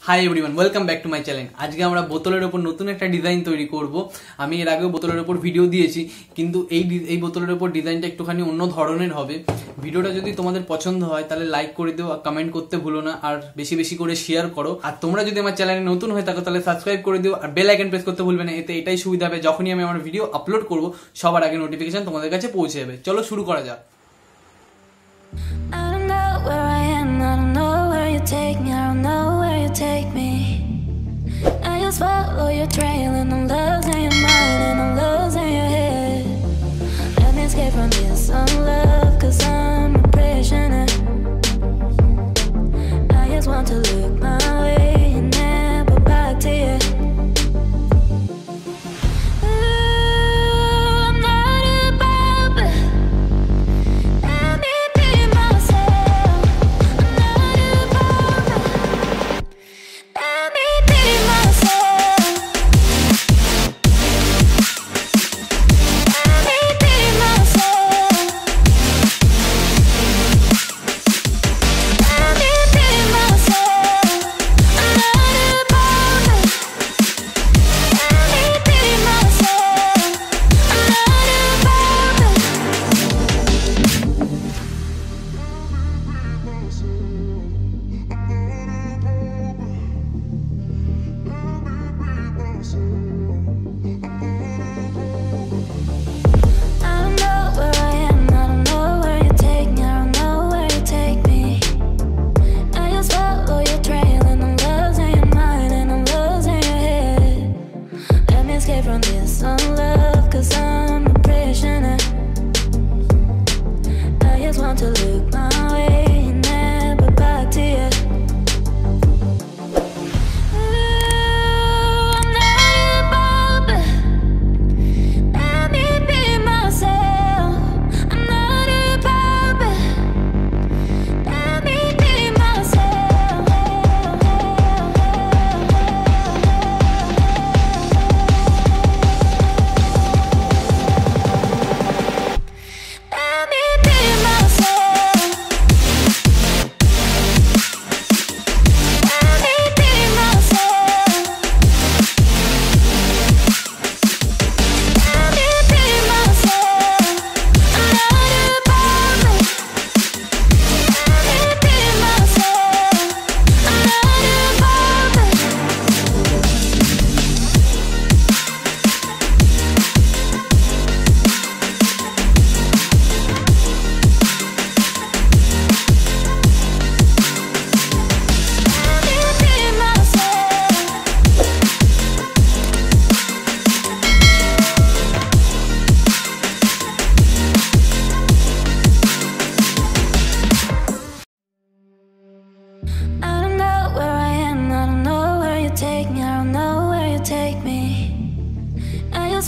Hi everyone, welcome back to my channel. আজকে আমরা বোতলের ওপর নতুন একটা ডিজাইন তৈরি করব। আমি এর আগেও বোতলের ওপর ভিডিও দিয়েছি, কিন্তু এই বোতলের ওপর ডিজাইনটা একটুখানি অন্য ধরনের হবে। ভিডিওটা যদি তোমাদের পছন্দ হয় তাহলে লাইক করে দিও, আর কমেন্ট করতে ভুলো না, আর বেশি বেশি করে শেয়ার করো। আর তোমরা যদি আমার চ্যানেলে নতুন হয়ে থাকো তাহলে সাবস্ক্রাইব করে দিও, আর বেল আইকন প্রেস করতে ভুলবে না। এতে এটাই সুবিধা হবে, যখনই আমি আমার ভিডিও আপলোড করব সবার আগে নোটিফিকেশন তোমাদের কাছে পৌঁছে যাবে। চলো শুরু করা যাক। Take me, I don't know where you take me. I just follow your trail and I'm losing your mind and I'm losing your head. Let me escape from this unlove, cause I'm a prisoner. I just want to look my way and never back to you.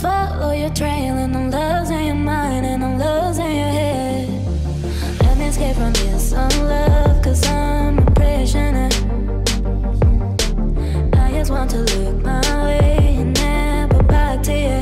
Follow your trail and I'm losing your mind and I'm losing your head. Let me escape from this unlove, cause I'm a prisoner. I just want to look my way and never back to you.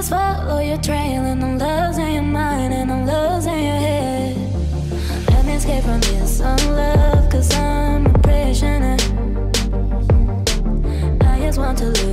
just follow your trail and I'm losing your mind and I'm losing your head. Let me escape from this love, cause I'm a prisoner. I just want to lose